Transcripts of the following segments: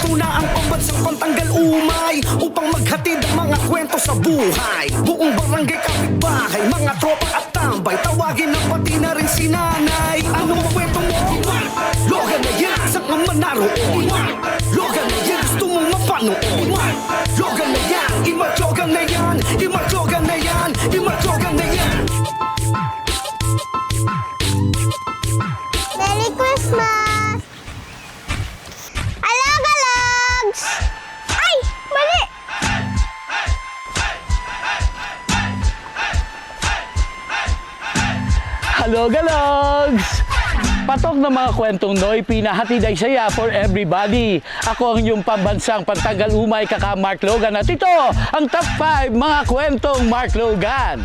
Narito na ang pambansang pantanggal umay upang maghatid ang mga kwento sa buhay. Buong barangay, kapitbahay, mga tropa at tambay, tawagin na pati na rin si nanay. Anong kwento mo? Logan na yan, saan ka man naroon? Logan na yan, gusto mong mapanood? Logan na yan, imatlogan na yan, imatlogan na yan, imatlogan na yan. Merry Christmas! Alog-alogs! Ay! Mali! Halog-alogs! Patok ng mga kwentong Noy, pinahatid ay saya for everybody. Ako ang inyong pambansang pantanggal umay, kaka Mark Logan. At ito, ang top 5 mga kwentong Mark Logan.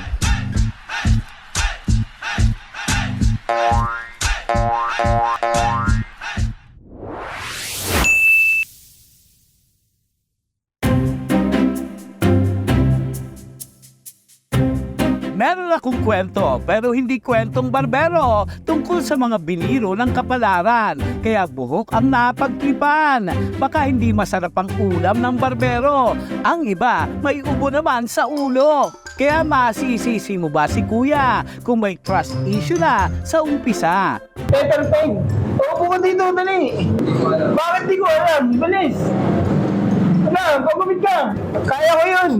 Meron akong kwento, pero hindi kwentong barbero, tungkol sa mga biniro ng kapalaran. Kaya buhok ang napagtripan. Baka hindi masarap ang ulam ng barbero. Ang iba, may ubo naman sa ulo. Kaya masisisi mo ba si kuya kung may trust issue na sa umpisa? Pepper Peg! Upo ko dito, dali! Bakit di ko alam? Bilis! Ano, pagumit ka! Kaya ko yun!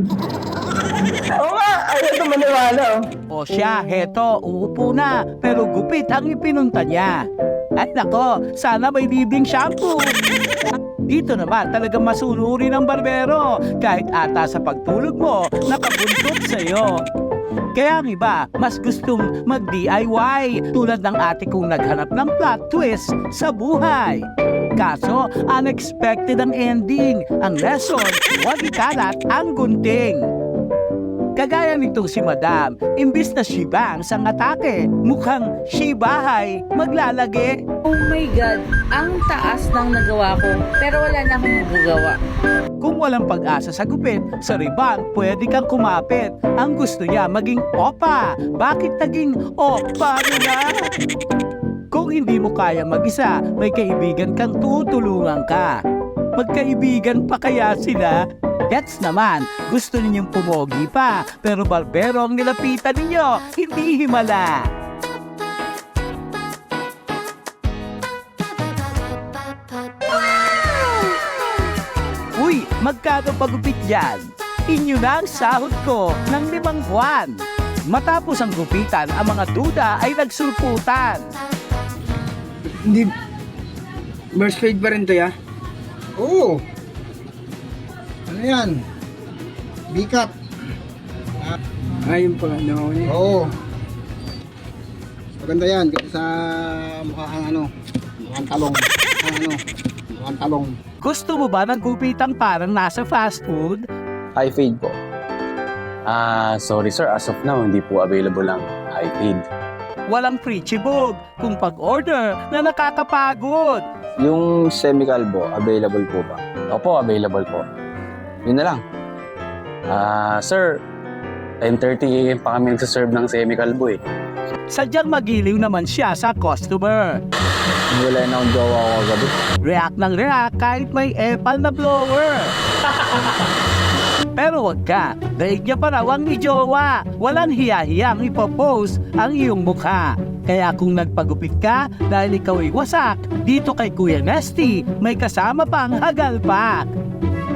Oo nga, ayaw ito maniwala. O siya, heto, uupo na, pero gupit ang ipinunta niya. At nako, sana may libreng shampoo. Dito naman talagang masunuri ng barbero, kahit ata sa pagtulog mo, nakabuntot sa'yo. Kaya ang iba, mas gustong mag-DIY, tulad ng ate kong naghanap ng plot twist sa buhay. Kaso, unexpected ang ending. Ang lesson, huwag ikalat ang gunting. Kagaya nitong si Madam, imbis na shibang sang atake, mukhang shibahay maglalagi. Oh my God, ang taas ng nagawa ko, pero wala na akong magagawa. Kung walang pag-asa sa gupit, sa ribang pwede kang kumapit. Ang gusto niya maging opa. Bakit naging opa na? Kung hindi mo kaya mag-isa, may kaibigan kang tutulungan ka. Magkaibigan pa kaya sila? Gets naman, gusto ninyong pumogi pa, pero barbero ang nilapitan ninyo, hindi himala. Uy, magkano pagupit yan? Inyo na ang sahod ko ng 5 buwan. Matapos ang gupitan, ang mga duda ay nagsulputan. Hindi... Burst fade pa rin to, ya? Oo. Ano yan? Bikat. Ayun pala, no. Oo. Maganda yan. Kasi sa mukha ang ano, mukhang talong. Mukhang talong. Gusto mo ba ng gupitang parang nasa fast food? High fade po. Sorry sir, as of now, hindi po available ang high fade. Walang free chibog kung pag-order na nakakapagod. Yung semi-calvo, available po ba? Opo, available po. Yun na lang. Sir, 10:30 AM pa kami nagsaserve ng semi-calvo eh. Sadyang magiliw naman siya sa customer. Wala na akong jowa ko kagabi. React ng react kahit may epal na blower. Pero wag ka, daig niya pa raw ang ijowa. Walang hiya-hiyang ipopost ang iyong mukha. Kaya kung nagpagupit ka dahil ikaw ay wasak, dito kay Kuya Nesty may kasama pang hagalpak.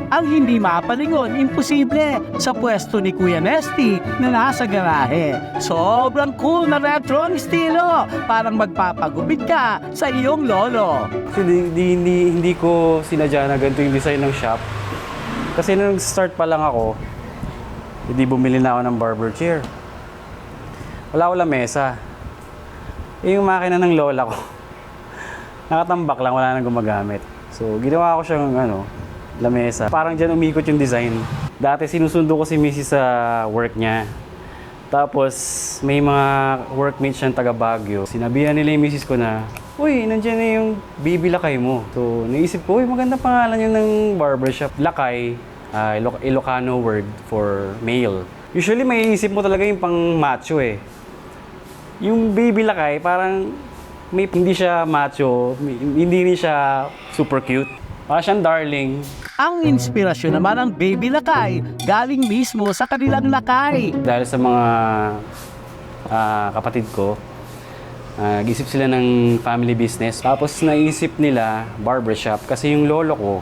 Ang hindi mapalingon, imposible sa pwesto ni Kuya Nesty na nasa garahe. Sobrang cool na retro ang estilo, parang magpapagupit ka sa iyong lolo. Hindi ko sinadya na ganito yung design ng shop. Kasi nung start pa lang ako, hindi bumili na ako ng barber chair. Wala ko lamesa. Yung makina ng lola ko, nakatambak lang, wala nang gumagamit. So, ginawa ko siyang lamesa. Parang dyan umikot yung design. Dati sinusundo ko si Mrs. sa work niya. Tapos, may mga workmates siyang taga Baguio. Sinabihan nila yung Mrs. ko na, uy, nandiyan na yung baby lakay mo. So, naisip ko, uy, maganda pangalan yun ng barbershop. Lakay, Ilocano word for male. Usually, may isip mo talaga yung pang macho eh. Yung baby lakay, parang hindi siya macho, hindi rin siya super cute. Para siyang darling. Ang inspirasyon naman ng Baby Lakay galing mismo sa kanilang lakay. Dahil sa mga kapatid ko, nag-isip sila ng family business. Tapos naisip nila barbershop kasi yung lolo ko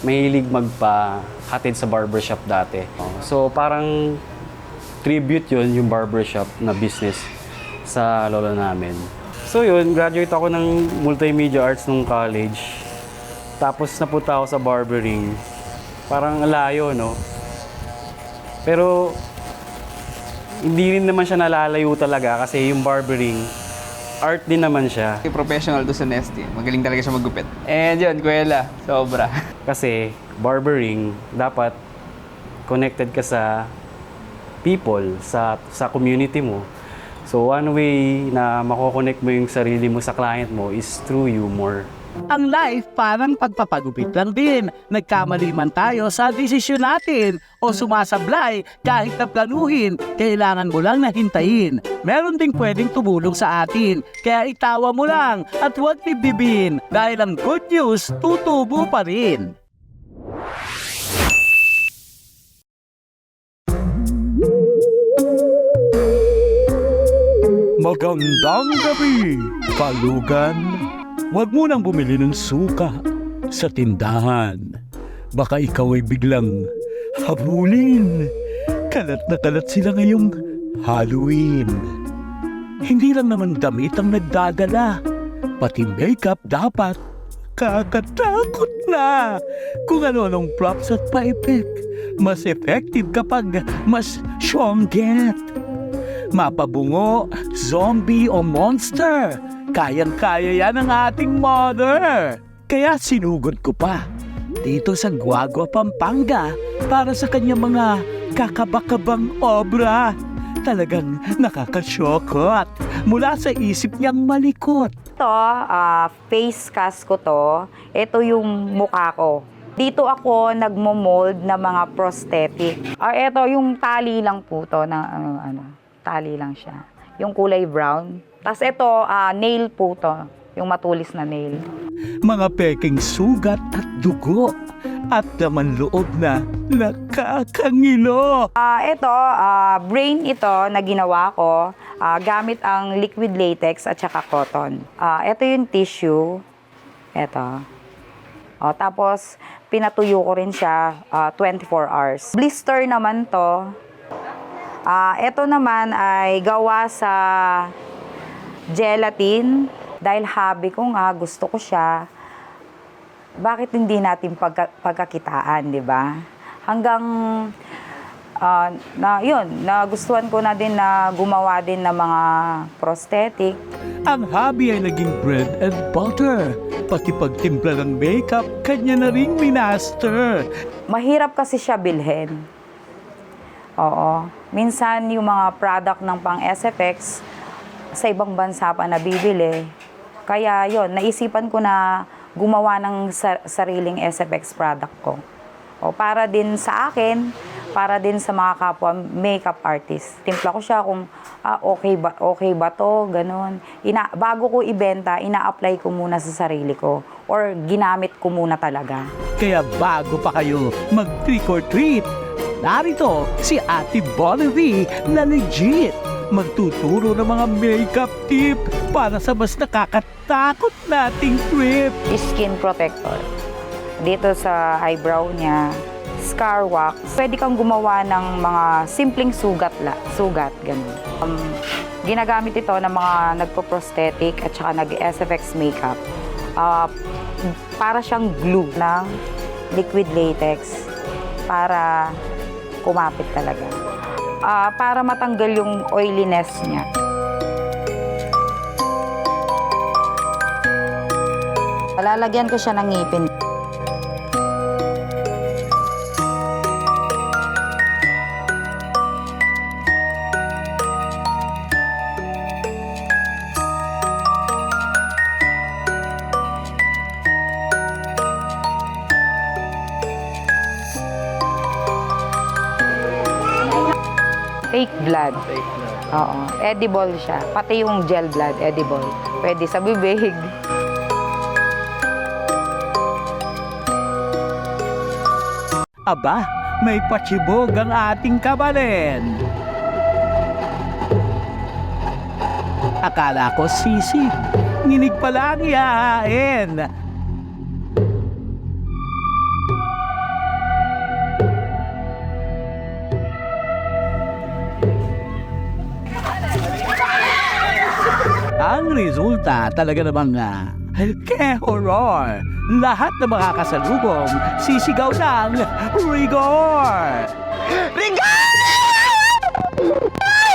mahilig magpa-hatid sa barbershop dati. So parang tribute yun yung barbershop na business sa lolo namin. So yun, graduate ako ng multimedia arts nung college. Tapos napunta ako sa barbering. Parang layo, no? Pero hindi rin naman siya nalalayo talaga kasi yung barbering, art din naman siya. Professional to sa Nesty. Magaling talaga siya maggupit. And yun, Kuwela. Sobra. Kasi barbering, dapat connected ka sa people, sa community mo. So one way na makokonect mo yung sarili mo sa client mo is through humor. Ang life parang pagpapagupit lang din. Nagkamali man tayo sa desisyon natin o sumasablay kahit na planuhin, kailangan mo lang na hintayin. Meron ding pwedeng tumulong sa atin, kaya itawa mo lang at huwag bibibin dahil ang good news tutubo pa rin. Magandang gabi, Kalugan. Huwag mo nang bumili ng suka sa tindahan. Baka ikaw ay biglang habulin. Kalat na kalat sila ngayong Halloween. Hindi lang naman damit ang nagdadala. Pati makeup dapat. Kakatakot na. Kung ano-anong props at pa-effect. Mas effective kapag mas syongget. Mapabungo, zombie o monster. Kayang-kaya yan ng ating mother. Kaya sinugod ko pa dito sa Guagua, Pampanga para sa kanyang mga kakabakabang obra. Talagang nakakasyokot mula sa isip niyang malikot. Ito, face cast ko to. Ito yung mukha ko. Dito ako nagmo-mold ng mga prosthetic. Ito yung tali lang po to na tali lang siya. Yung kulay brown. Tapos ito, nail po to. Yung matulis na nail. Mga peking sugat at dugo at laman loob na nakakangilo. Ito, brain ito na ginawa ko gamit ang liquid latex at saka cotton. Ito yung tissue. Ito. Tapos, pinatuyo ko rin siya 24 hours. Blister naman to. Ito naman ay gawa sa gelatin. Dahil hobby ko nga, gusto ko siya. Bakit hindi natin pagkakitaan, di ba? Hanggang, nagustuhan ko na din na gumawa din ng mga prosthetic. Ang hobby ay naging bread and butter. Pati pagtimpla ng makeup, kanya na ring minaster. Mahirap kasi siya bilhin. Oo. Minsan yung mga product ng pang SFX, sa ibang bansa pa nabibili. Kaya yon, naisipan ko na gumawa ng sariling SFX product ko. Para din sa akin, para din sa mga kapwa makeup artist. Timpla ko siya kung okay ba to, ganun. Bago ko ibenta, ina-apply ko muna sa sarili ko or ginamit ko muna talaga. Kaya bago pa kayo mag-trick or treat, narito si Ate Bonnevie na legit magtuturo ng mga makeup tip para sa mas nakakatakot nating trip. Skin protector. Dito sa eyebrow niya, scar wax. Pwede kang gumawa ng mga simpleng sugat, ganun. Ginagamit ito ng mga nagpo-prosthetic at saka nag-SFX makeup. Para siyang glue ng liquid latex para kumapit talaga. Para matanggal yung oiliness niya. Lalagyan ko siya ng ngipin. Fake blood. Oo. Edible siya. Pati yung gel blood, edible. Pwede sa bibig. Aba, may patsibog ang ating kabalin. Akala ko sisig. Nginig pala ang ihahain. Ang resulta talaga namang ke-horror. Lahat na makakasalubong, sisigaw ng rigor!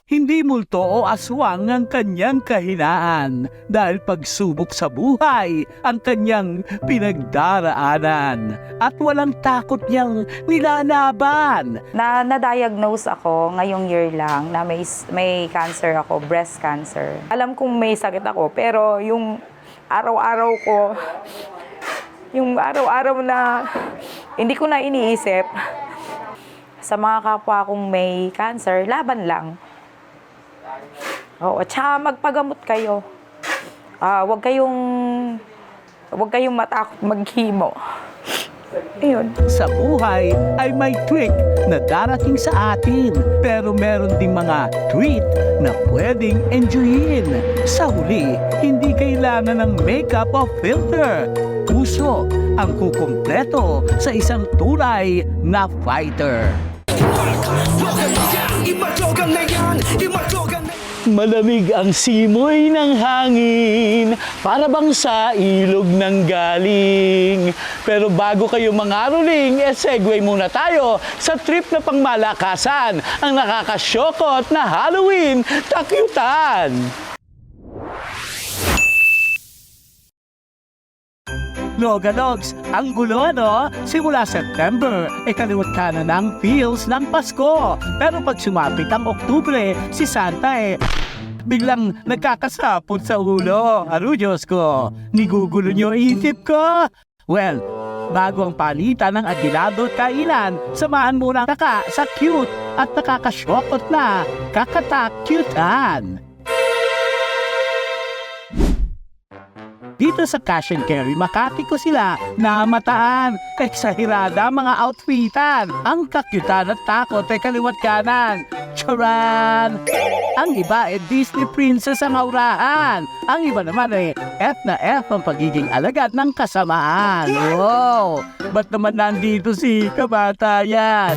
Hindi multo o aswang ang kanyang kahinaan dahil pagsubok sa buhay ang kanyang pinagdaraanan at walang takot niyang nilalaban. Na-diagnose ako ngayong year lang na may cancer ako, breast cancer. Alam kong may sakit ako, pero yung araw-araw ko, yung araw-araw na hindi ko na iniisip, sa mga kapwa kong may cancer, laban lang. Oo, tsaka magpagamot kayo. Huwag kayong matakot mag-chemo. Ayun. Sa buhay ay may trick na darating sa atin, pero meron ding mga treat na pwedeng enjoyin. Sa huli, hindi kailangan ng makeup o filter. Puso ang kukumpleto sa isang tunay na fighter. Malamig ang simoy ng hangin, para bang sa ilog ng galing. Pero bago kayo mangaroling, segue muna tayo sa trip na pangmalakasan, ang nakakasyokot na Halloween takyutan. Logalogs, ang gulo ano? Simula September, kaliwat ka na ng feels ng Pasko. Pero pag sumapit ang Oktubre, si Santa biglang nagkakasapot sa ulo. Aro Diyos ko, nigugulo niyo isip ko. Well, bago ang palitan ng agilado at kainan, samahan muna kaka sa cute at nakakasyokot na kakatakyutan. Dito sa Cash and Carry, Makati ko sila namataan. Eksahirada mga outfitan. Ang kakyutan at takot ay kaliwat kanan. Charan! Ang iba ay Disney princess ang aurahan. Ang iba naman ay F na F ang pagiging alagad ng kasamaan. Wow! Ba't naman nandito si kabatayan?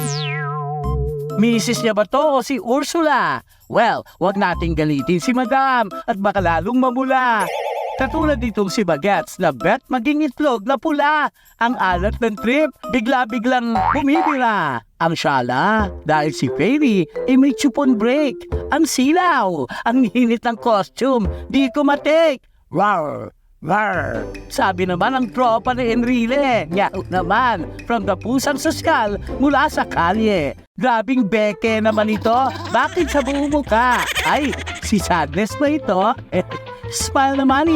Misis niya ba to o si Ursula? Well, wag nating galitin si Madam at baka lalong mamula. Katulad ditong si Bagets na bet maging itlog na pula. Ang alat ng trip, bigla-biglang bumibira. Ang syala, dahil si Fairy, may chupon break. Ang silaw, ang hinit ng costume, di ko matik. Rawr! Rawr! Sabi naman ang tropa ni Enrile, nyaw naman, from the pusang sosyal mula sa kalye. Grabing beke naman ito, bakit sa buong mukha? Ay, si Sadness ba ito? Smile naman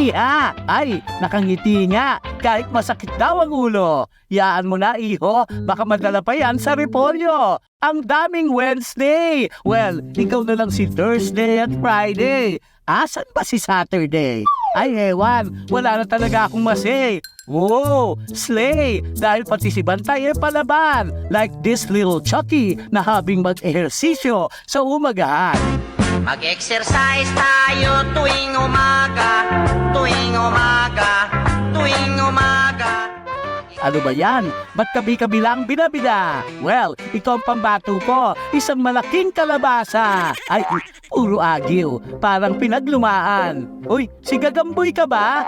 Ay, nakangiti nga. Kahit masakit daw ang ulo. Yaan mo na, iho. Baka madala pa yan sa repolyo. Ang daming Wednesday. Well, ikaw na lang si Thursday at Friday. Asan ba si Saturday? Ay, ewan. Wala na talaga akong masay. Wow, slay! Dahil pati si Bantay palaban. Like this little Chucky na habing mag-ehersisyo sa umagahan. Mag-exercise tayo tuwing umaga, tuwing umaga, tuwing umaga. Ano ba yan? Ba't kabi-kabilang binabida? Well, ito ang pambato ko. Isang malaking kalabasa. Ay, puro agiw. Parang pinaglumaan. Uy, si Gagamboy ka ba?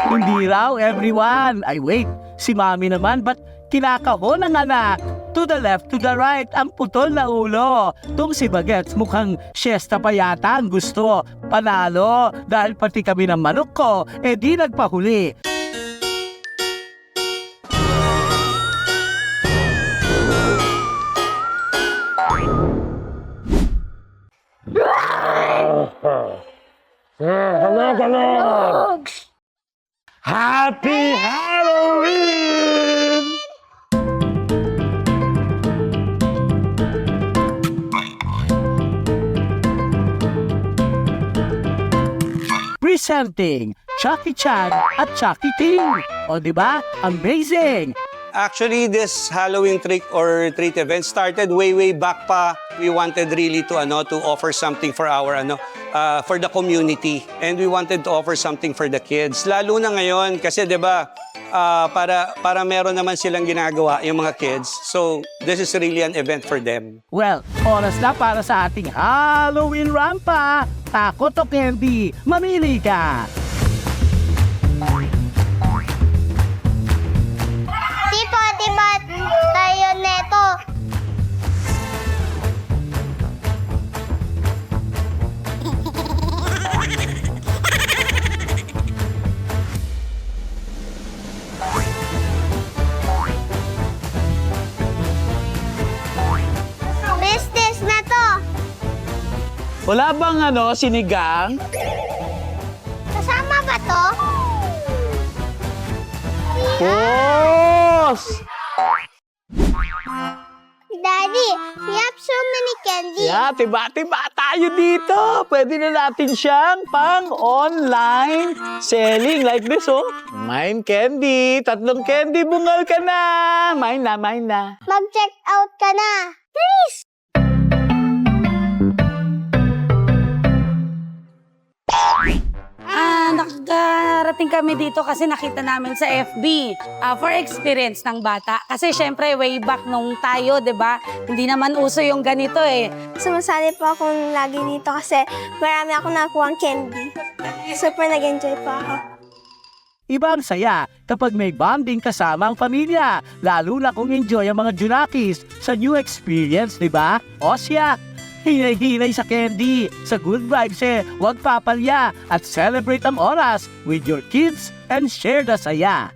Hindi raw, everyone. Ay, wait. Si Mami naman, ba't kinakahon ang anak? To the left, to the right, ang putol na ulo. Tung si Bagets mukhang siesta pa yata ang gusto. Panalo, dahil pati kami ng manok ko, di nagpahuli. Happy Halloween! Presenting Chucky Chan at Chucky Ting. O diba? Amazing! Actually, this Halloween trick or treat event started way back pa. We wanted really to offer something for our for the community, and we wanted to offer something for the kids. Lalo na ngayon kasi 'di ba, para meron naman silang ginagawa yung mga kids. So, this is really an event for them. Well, oras na para sa ating Halloween rampa. Takot o candy? Mamili ka! Tipo tayo neto. Business na to. Wala bang sinigang? Kasama ba to? Boss! Daddy, we have so many candy. Yeah, tiba-tiba tayo dito. Pwede na natin siyang pang-online selling like this, oh. Mine candy. 3 candy, bungal ka na. Mine na. Mag-check out ka na. Please. Nakarating kami dito kasi nakita namin sa FB for experience ng bata. Kasi syempre way back nung tayo, 'di ba? Hindi naman uso yung ganito eh. Sumasali po ako lagi dito kasi marami akong nakuha candy. Super nag-enjoy po ako. Ibang saya kapag may bonding kasama ang pamilya. Lalo na kung enjoy ang mga Junakis sa new experience, di ba? O siya, hinay-hinay sa candy. Sa good vibes huwag papalya at celebrate ang oras with your kids and share the saya.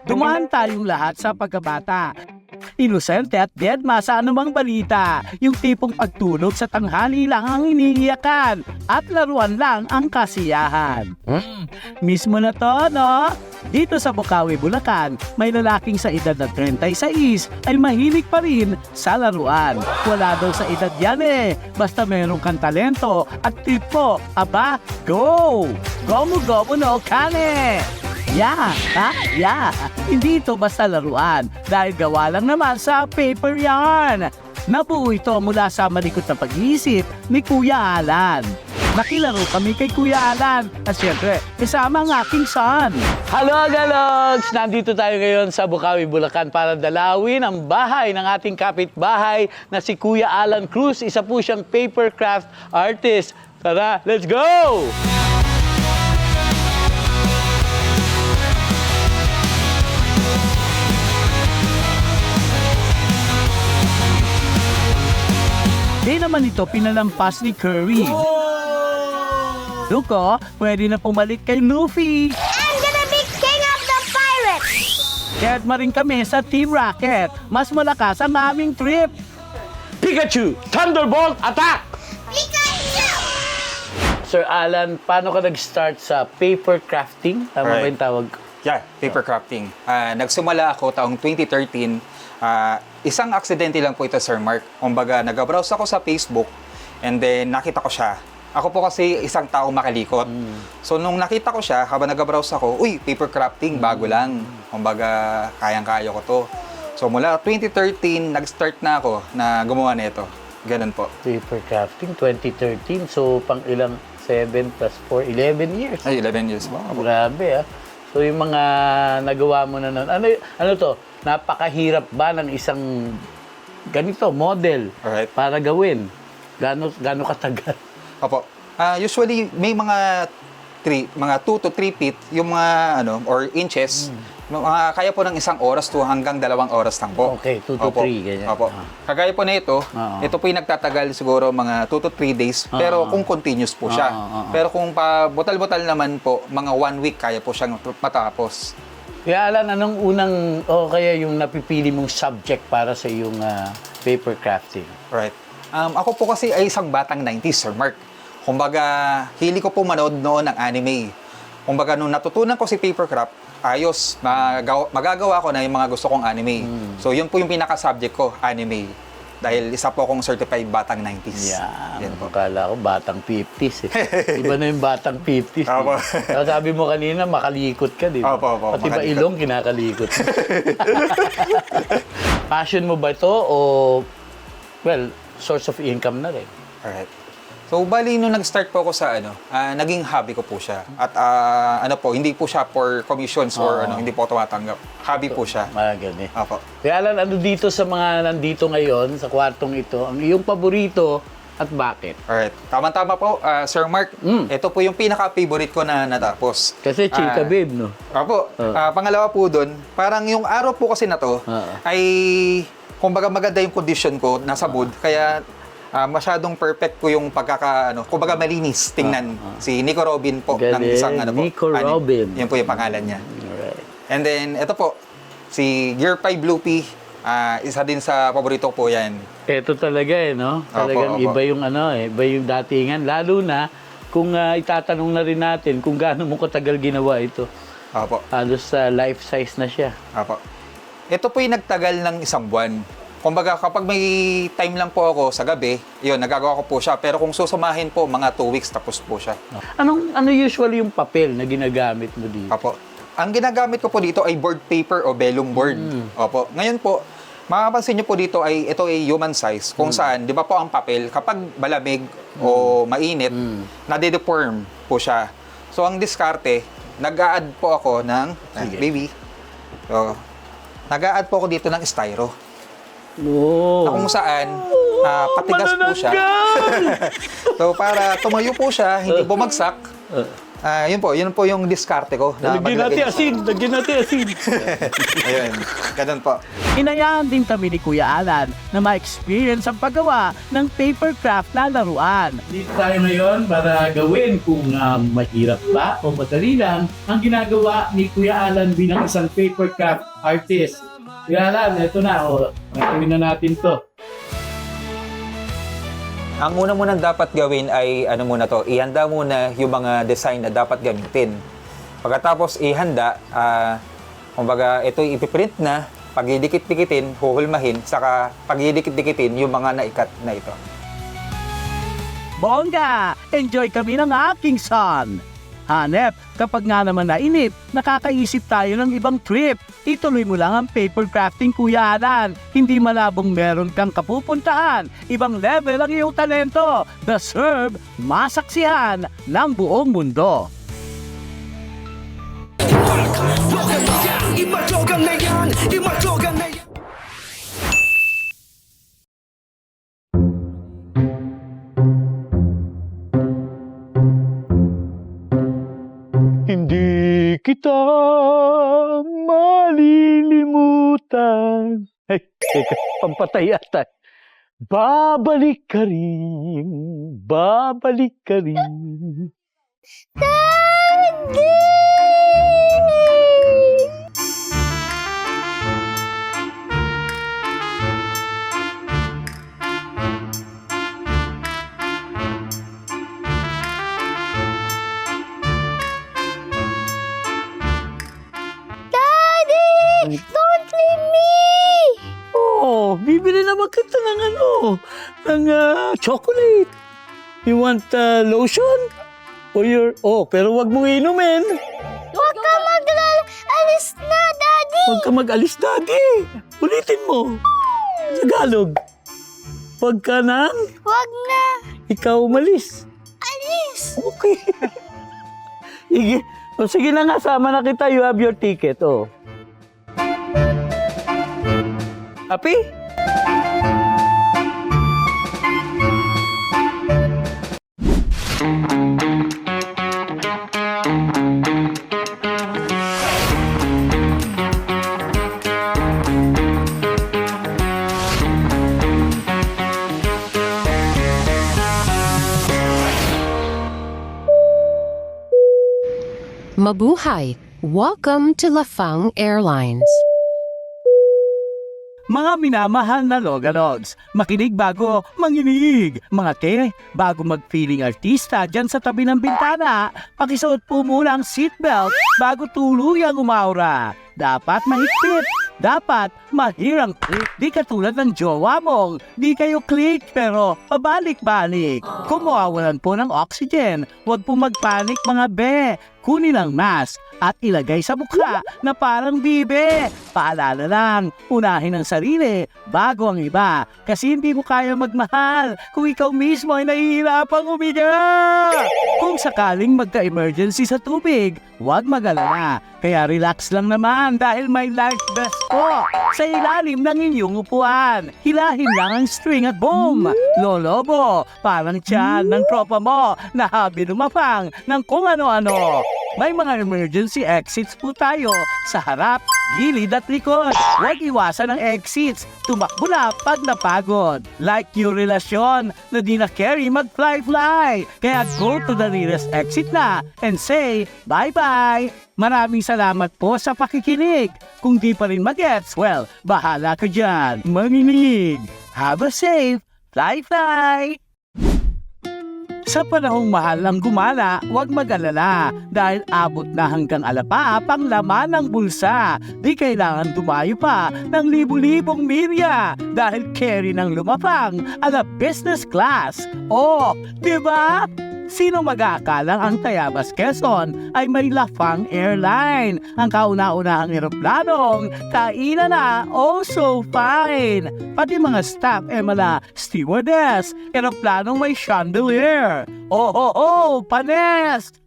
Dumaan tayong lahat sa pagkabata. Inosente at deadma sa anumang balita. Yung tipong pagtulog sa tanghali lang ang iniiyakan at laruan lang ang kasiyahan. Mismo na to, no? Dito sa Bukawi, Bulacan, may lalaking sa edad na 36 ay mahilig pa rin sa laruan. Wala daw sa edad yan Basta meron kang talento at tipo, aba, go! Gomu-gomu no kane! Yeah. Hindi ito basta laruan dahil gawa lang naman sa paper yarn. Nabuo ito mula sa malikot na pag-iisip ni Kuya Alan. Nakilaro kami kay Kuya Alan at syempre, kasama ang aking son. Hello, Galogs! Nandito tayo ngayon sa Bukawi, Bulacan para dalawin ang bahay ng ating kapitbahay na si Kuya Alan Cruz. Isa po siyang paper craft artist. Tara, let's go! Di naman ito pinalampas ni Curry. Luko, pwede na pumalit kay Luffy. I'm gonna be king of the pirates! Kaya't marin kami sa Team Rocket. Mas malakas ang aming trip. Pikachu, Thunderbolt, attack! Pikachu! Sir Alan, paano ka nag-start sa paper crafting? Tama ba yung tawag? Yeah, paper crafting. Nagsimula ako taong 2013. Isang aksidente lang po ito, Sir Mark. Kumbaga, nag-browse ako sa Facebook and then nakita ko siya. Ako po kasi isang tao makalikot. So, nung nakita ko siya, habang nag-browse ako, uy, paper crafting, bago lang. Kumbaga, kayang-kaya ko to. So, mula 2013, nag-start na ako na gumawa nito. Ganun po. Paper crafting, 2013. So, pang ilang 7 plus 4, 11 years. Ay, 11 years ba? Grabe, So, yung mga nagawa mo na nun, ano to? Napakahirap ba ng isang ganito, model para gawin? Gaano katagal? Opo. Usually, may mga 2 to 3 feet, yung mga or inches, kaya po ng 1 oras to hanggang 2 oras lang po. Okay, 2 to 3, ganyan. Opo. Kagaya po na ito po yung nagtatagal siguro mga 2 to 3 days, pero kung continuous po siya. Pero kung butal-butal naman po, mga 1 week kaya po siyang matapos. Kaya Alan, anong unang, kaya yung napipili mong subject para sa iyong paper crafting? Right. Ako po kasi ay isang batang 90s, Sir Mark. Kumbaga, hili ko po manood noon ng anime. Kumbaga, nung natutunan ko si paper craft, ayos, magagawa ko na yung mga gusto kong anime. So, yun po yung pinaka-subject ko, anime. dahil isa po akong certified batang 90s. Yan po. Akala ko batang 50s eh. Iba na yung batang 50s. Opo. Eh. Sabi mo kanina, makalikot ka, di ba? Opo, Pati ba makalikot. ilong, kinakalikot mo? Passion mo ba ito o, well, source of income na rin? Alright. So, bali, nung nag-start po ako sa naging hobby ko po siya. At hindi po siya for commissions or hindi po ako tumatanggap. Hobby po siya. Maganda eh. Opo. Kaya Alan, ano dito sa mga nandito ngayon, sa kwartong ito, ang iyong paborito at bakit? Alright. Tama-tama po, Sir Mark. Ito po yung pinaka-favorite ko na natapos. Kasi chika babe, no? Opo. Pangalawa po dun, parang yung araw po kasi na to ay, kumbaga maganda yung condition ko, nasa mood. Kaya masyadong perfect ko yung kumbaga malinis tingnan. Si Nico Robin po. Galing. Ng isang Nico Robin. Yan po yung pangalan niya. Alright. And then, ito po, si Gear 5 Blue P. Isa din sa paborito ko po yan. Ito talaga eh, no? Talagang opo. iba yung iba yung datingan. Lalo na kung itatanong na rin natin kung gaano mo katagal ginawa ito. Opo. Halos life size na siya. Opo. Ito po yung nagtagal ng 1 buwan. Kumbaga, kapag may time lang po ako sa gabi, yun, nagagawa ko po siya. Pero kung susumahin po, mga 2 weeks tapos po siya. Ano usually yung papel na ginagamit mo dito? Opo. Ang ginagamit ko po dito ay board paper o vellum board. Opo. Ngayon po, makapansin nyo po dito ay ito ay human size. Kung saan, di ba po ang papel, kapag malamig o mainit, nade-deform po siya. So, ang diskarte, nag-a-add po ako ng, baby, so, nag-a-add po ako dito ng styro. Na kung saan, patigas po siya. So, para tumayo po siya, hindi bumagsak, yun po yung diskarte ko. Lagyan natin asin. Ayun, ganun po. Inayaan din kami ni Kuya Alan na ma-experience ang paggawa ng paper craft na laruan. Dito tayo ngayon para gawin kung mahirap ba o madali lang ang ginagawa ni Kuya Alan bilang isang paper craft artist. Kuya Alan, ito na. Gawin na natin to. Ang una munang dapat gawin ay ihanda muna yung mga design na dapat gamitin. Pagkatapos ihanda, kumbaga ito ipiprint na, pagdidikit-dikitin, huhulmahin, saka pagdidikit-dikitin yung mga naikat na ito. Bongga! Enjoy kami ng aking son! Hanep, kapag nga naman nainip, nakakaisip tayo ng ibang trip. Ituloy mo lang ang paper crafting, Kuya Alan. Hindi malabong meron kang kapupuntahan. Ibang level ang iyong talento. Deserve masaksihan ng buong mundo. Imadyogan na yan, imadyogan na yan. Hindi kita malilimutan. Ay, teka, pampatay yata. Babalik ka rin. Daddy! Don't leave me! Oh, bibili naman kita ng chocolate. You want lotion? Pero wag mong inumin. Huwag ka mag-alis na, Daddy! Huwag ka mag-alis, Daddy. Ulitin mo. Tagalog. Huwag ka nang Huwag na! ikaw umalis. Alis! Okay. Sige na nga, sama na kita. You have your ticket, Happy? Mabuhay! Welcome to Lafang Airlines. Mga minamahal na Loganogs, makinig bago manginig. Mga bago mag-feeling artista dyan sa tabi ng bintana, pakisuot po muna ang seatbelt bago tuluyang umaura. Dapat mahigpit Dapat mahirang click, di katulad ng jowa mong. Di kayo click pero pabalik-balik. Kung mawawalan po ng oxygen, huwag po magpanik mga be. Kunin ang mask at ilagay sa mukha na parang bibe. Paalala lang, unahin ang sarili bago ang iba. Kasi hindi mo kaya magmahal kung ikaw mismo ay nahihirapang humiga. Kung sakaling magka-emergency sa tubig, huwag mag-alala. Kaya relax lang naman dahil may life vest po sa ilalim ng inyong upuan. Hilahin lang ang string at boom! Lolobo, parang tiyan ng tropa mo na habi lumapang ng kung ano-ano. May mga emergency exits po tayo sa harap, gilid at likod. Huwag iwasan ang exits. Tumakbo na pag napagod. Like yung relasyon na di na carry mag-fly-fly. Kaya go to the nearest exit na and say bye-bye. Maraming salamat po sa pakikinig. Kung di pa rin mag-gets, well, bahala ka dyan. Manginig. Have a safe fly-fly. Sa panahong mahal ang gumala, huwag mag-alala dahil abot na hanggang alapaap ang laman ng bulsa. Di kailangan dumayo pa ng libu-libong milya dahil carry ng lumapang ala business class. Oh, di ba? Sino mag-aakalang ang Tayabas Quezon ay may Lafang Airline? Ang kauna-unahang eroplanong kainan na so fine. Pati mga staff mala stewardess, eroplanong may chandelier. Panes!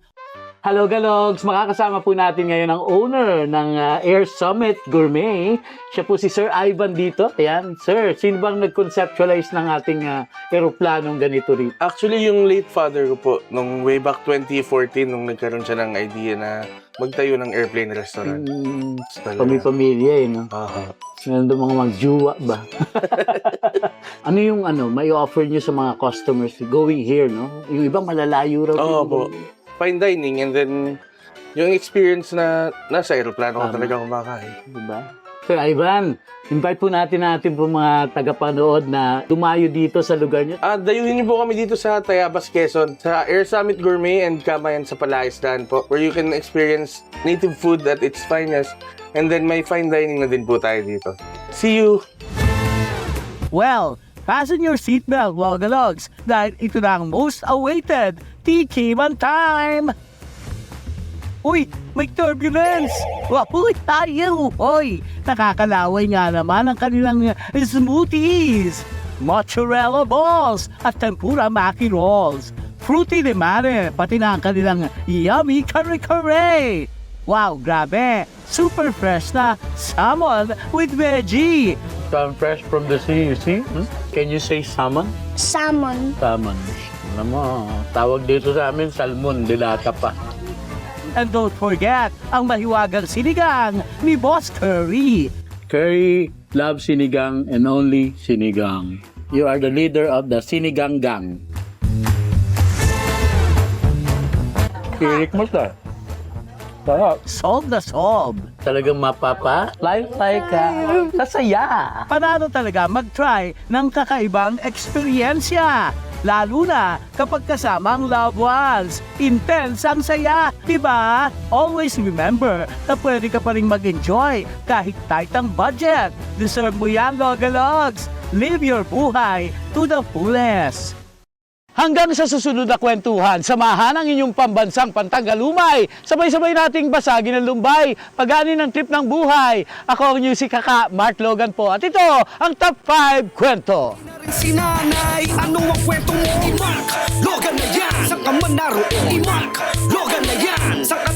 Hello Galogs! Makakasama po natin ngayon ang owner ng Air Summit Gourmet. Siya po si Sir Ivan dito. Ayan, Sir, sino bang nag-conceptualize ng ating eroplanong ganito rin? Actually, yung late father ko po, nung way back 2014, nung nagkaroon siya ng idea na magtayo ng airplane restaurant. Pamilya no? Nandun mga magjuwa ba? Ano yung may offer nyo sa mga customers going here, no? Yung iba malalayo raw. Oo po. Fine dining and then yung experience na nasa aeroplano ko talaga kumakain. Diba? Sir Ivan, invite po natin po mga tagapanood na dumayo dito sa lugar niyo. Dayuhin niyo po kami dito sa Tayabas, Quezon, sa Air Summit Gourmet and Kamayan sa Palaisdaan po, where you can experience native food at its finest and then may fine dining na din po tayo dito. See you! Well, fasten your seatbelt, Wagalogs, dahil ito na ang most awaited Tikiman time! Uy, may turbulence! Wapuy tayo! Uy, nakakalaway nga naman ang kanilang smoothies, mozzarella balls at tempura maki rolls, fruity de mare, pati na ang kanilang yummy kare-kare! Wow, grabe! Super fresh na salmon with veggie! Some fresh from the sea, you see? Can you say salmon? Salmon. Salmon. Alam mo, tawag dito sa amin, salmon, dilata pa. And don't forget, ang mahiwagang sinigang ni Boss Curry. Curry loves sinigang and only sinigang. You are the leader of the sinigang gang. Kirik mo ta. Solve na solve. Talagang mapapa-fly ka. Sasaya. Panalo talaga mag-try ng kakaibang eksperyensya. Lalo na kapag kasama ang loved ones. Intense ang saya, diba? Always remember na pwede ka pa rin mag-enjoy kahit tight ang budget. Deserve mo yan, Logalogs. Live your buhay to the fullest. Hanggang sa susunod na kwentuhan, samahan ang inyong pambansang pantanggalumay. Sabay-sabay nating basagin ang lumbay, paganin ang trip ng buhay. Ako ang inyong si Kaka, Mark Logan po. At ito, ang Top 5 Kwento. Si nanay, ano ang kwento mo? Imak, Logan na yan. Saan ka man naroon? Imak, Logan na yan. Saan ka